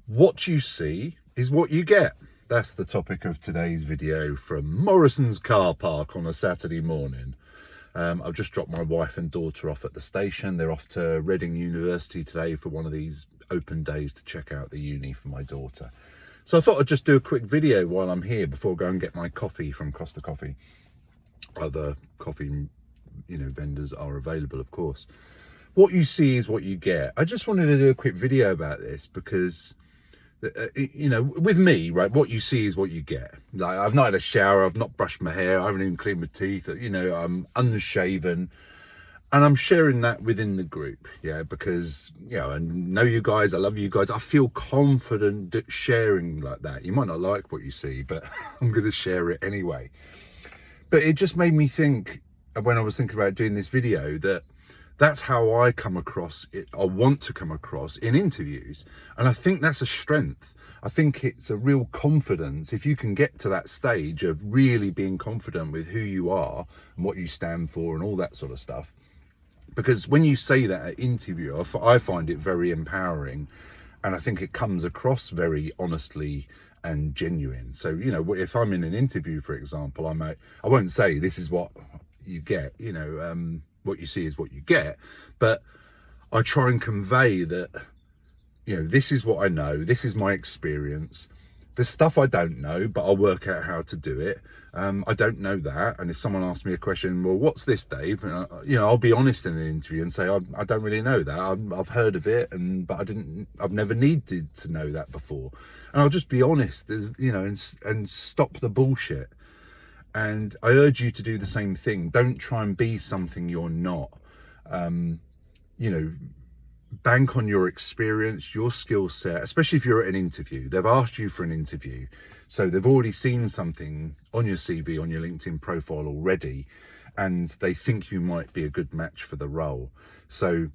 What you see is what you get. That's the topic of today's video from Morrison's car park on a Saturday morning. I've just dropped my wife and daughter off at the station. They're off to Reading University today for one of these open days to check out the uni for my daughter. So I thought I'd just do a quick video while I'm here before I go and get my coffee from Costa Coffee. Other coffee, vendors are available, of course. What you see is what you get. I just wanted to do a quick video about this because with me, right, what you see is what you get. Like, I've not had a shower, I've not brushed my hair, I haven't even cleaned my teeth, I'm unshaven, and I'm sharing that within the group, because, I know you guys, I love you guys, I feel confident sharing like that. You might not like what you see, but I'm going to share it anyway. But it just made me think, when I was thinking about doing this video, that's how I come across it. I want to come across in interviews. And I think that's a strength. I think it's a real confidence. If you can get to that stage of really being confident with who you are and what you stand for and all that sort of stuff. Because when you say that at interview, I find it very empowering. And I think it comes across very honestly and genuine. So, if I'm in an interview, for example, I won't say this is what you get, what you see is what you get, but I try and convey that, this is what I know, this is my experience. There's stuff I don't know, but I'll work out how to do it. I don't know that. And if someone asks me a question, well, what's this, Dave? I'll be honest in an interview and say, I don't really know that. I've heard of it, but I've never needed to know that before. And I'll just be honest, and stop the bullshit. And I urge you to do the same thing. Don't try and be something you're not. Bank on your experience, your skill set, especially if you're at an interview. They've asked you for an interview. So they've already seen something on your CV, on your LinkedIn profile already, and they think you might be a good match for the role. So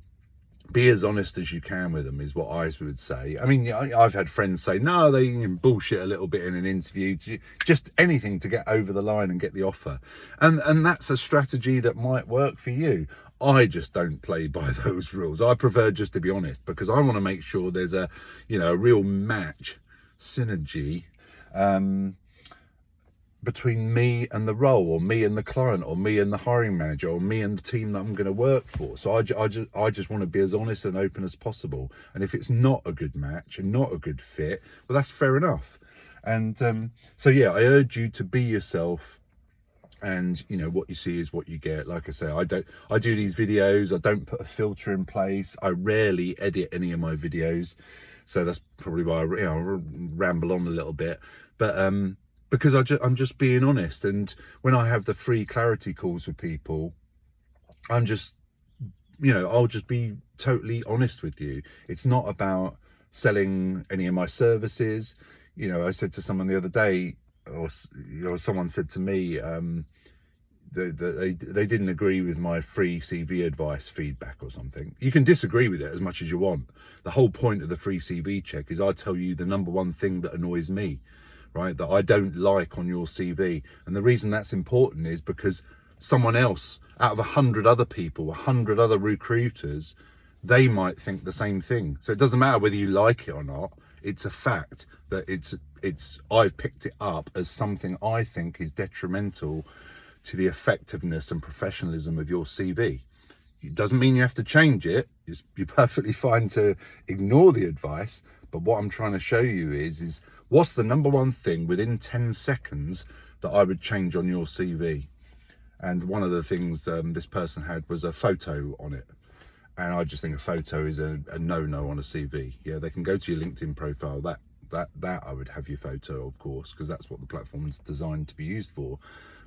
be as honest as you can with them is what I would say. I mean, I've had friends say, no, they bullshit a little bit in an interview, just anything to get over the line and get the offer. And that's a strategy that might work for you. I just don't play by those rules. I prefer just to be honest, because I want to make sure there's a real match, synergy, between me and the role, or me and the client, or me and the hiring manager, or me and the team that I'm going to work for. So I just want to be as honest and open as possible. And if it's not a good match and not a good fit, well, that's fair enough. And I urge you to be yourself. And what you see is what you get. Like I say, I do these videos, I don't put a filter in place, I rarely edit any of my videos, so that's probably why I ramble on a little bit. But because I'm just being honest. And when I have the free clarity calls with people, I'm just, I'll just be totally honest with you. It's not about selling any of my services. I said to someone the other day, or someone said to me, they didn't agree with my free CV advice feedback or something. You can disagree with it as much as you want. The whole point of the free CV check is I tell you the number one thing that annoys me, right, that I don't like on your CV. And the reason that's important is because someone else, out of 100 other people, 100 other recruiters, they might think the same thing. So it doesn't matter whether you like it or not. It's a fact that I've picked it up as something I think is detrimental to the effectiveness and professionalism of your CV. It doesn't mean you have to change it. You're perfectly fine to ignore the advice. But what I'm trying to show you is what's the number one thing within 10 seconds that I would change on your CV? And one of the things this person had was a photo on it. And I just think a photo is a no-no on a CV. Yeah, they can go to your LinkedIn profile. That I would have your photo, of course, because that's what the platform is designed to be used for,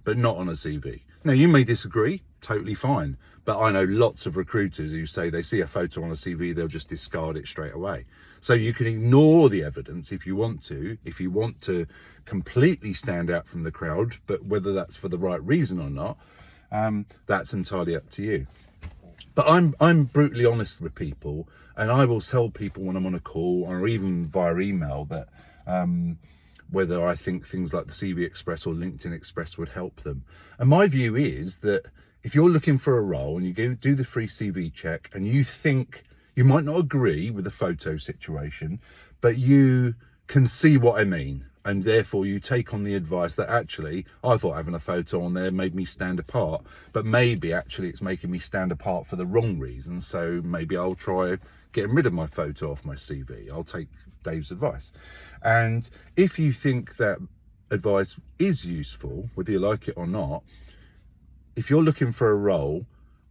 but not on a CV. Now, you may disagree, totally fine. But I know lots of recruiters who say they see a photo on a CV, they'll just discard it straight away. So you can ignore the evidence if you want to completely stand out from the crowd, but whether that's for the right reason or not, that's entirely up to you. But I'm brutally honest with people, and I will tell people when I'm on a call or even via email that whether I think things like the CV Express or LinkedIn Express would help them. And my view is that if you're looking for a role and you do the free CV check and you think You might not agree with the photo situation, but you can see what I mean. And therefore you take on the advice that actually, I thought having a photo on there made me stand apart, but maybe actually it's making me stand apart for the wrong reason. So maybe I'll try getting rid of my photo off my CV. I'll take Dave's advice. And if you think that advice is useful, whether you like it or not, if you're looking for a role,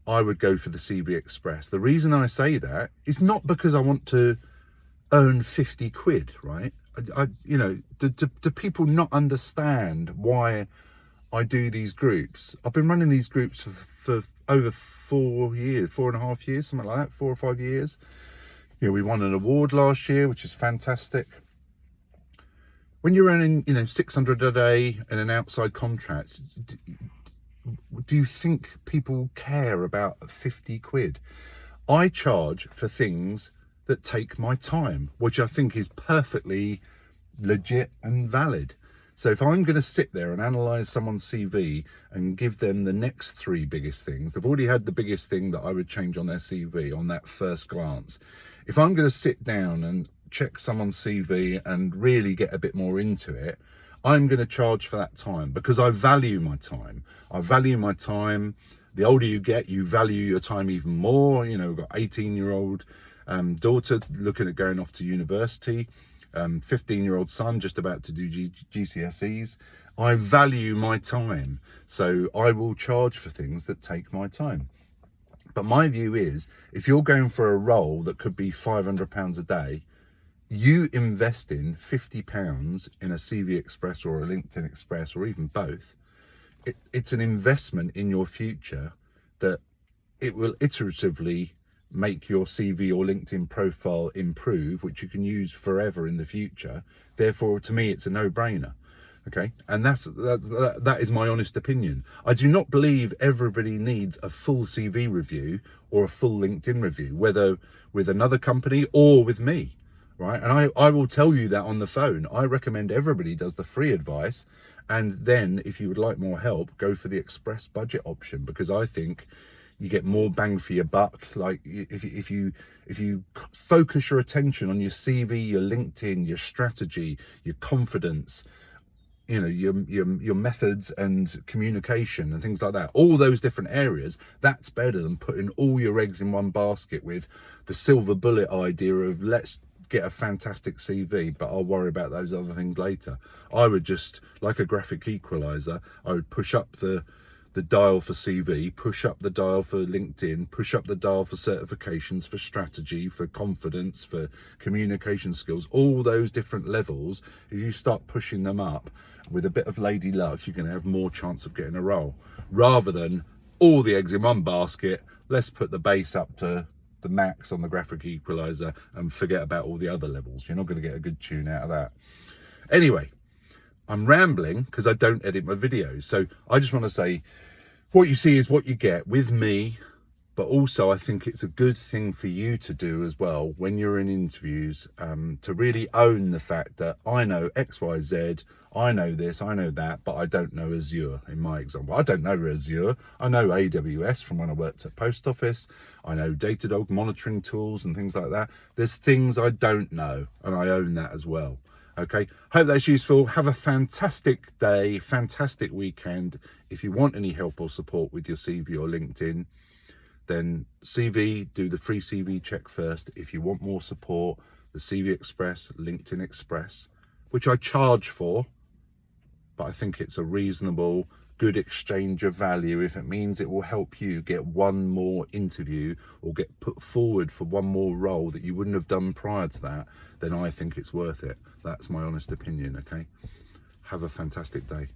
I would go for the CV Express. The reason I say that is not because I want to earn 50 quid, right? You know, do people not understand why I do these groups? I've been running these groups for over 4 years, 4.5 years, something like that, 4 or 5 years. You know, we won an award last year, which is fantastic. When you're earning, you know, 600 a day in an outside contract, do you think people care about 50 quid? I charge for things that take my time, which I think is perfectly legit and valid. So if I'm going to sit there and analyze someone's CV and give them the next 3 biggest things, they've already had the biggest thing that I would change on their CV on that first glance. If I'm going to sit down and check someone's CV and really get a bit more into it, I'm going to charge for that time because I value my time. I value my time. The older you get, you value your time even more. You know, we've got 18-year-old daughter looking at going off to university, 15-year-old son just about to do GCSEs. I value my time, so I will charge for things that take my time. But my view is, if you're going for a role that could be £500 a day, you invest in £50 in a CV Express or a LinkedIn Express or even both, it's an investment in your future that it will iteratively make your CV or LinkedIn profile improve, which you can use forever in the future. Therefore, to me, it's a no-brainer. Okay, and that is my honest opinion. I do not believe everybody needs a full CV review or a full LinkedIn review, whether with another company or with me, right? And I will tell you that on the phone. I recommend everybody does the free advice, and then if you would like more help, go for the express budget option, because I think you get more bang for your buck. Like if you focus your attention on your CV, your LinkedIn, your strategy, your confidence, you know, your methods and communication and things like that, all those different areas, that's better than putting all your eggs in one basket with the silver bullet idea of let's get a fantastic CV, but I'll worry about those other things later. I would just, like a graphic equalizer, I would push up the dial for CV, push up the dial for LinkedIn, push up the dial for certifications, for strategy, for confidence, for communication skills, all those different levels. If you start pushing them up with a bit of lady luck, you're going to have more chance of getting a role, rather than all the eggs in one basket. Let's put the base up to the max on the graphic equalizer and forget about all the other levels. You're not going to get a good tune out of that. Anyway, I'm rambling because I don't edit my videos. So I just want to say, what you see is what you get with me, but also I think it's a good thing for you to do as well when you're in interviews, to really own the fact that I know X, Y, Z, I know this, I know that, but I don't know Azure. In my example, I don't know Azure. I know AWS from when I worked at Post Office. I know Datadog monitoring tools and things like that. There's things I don't know, and I own that as well. Okay, hope that's useful. Have a fantastic day, fantastic weekend. If you want any help or support with your CV or LinkedIn, then CV, do the free CV check first. If you want more support, the CV Express, LinkedIn Express, which I charge for, but I think it's a reasonable, good exchange of value. If it means it will help you get one more interview or get put forward for one more role that you wouldn't have done prior to that, then I think it's worth it. That's my honest opinion, okay? Have a fantastic day.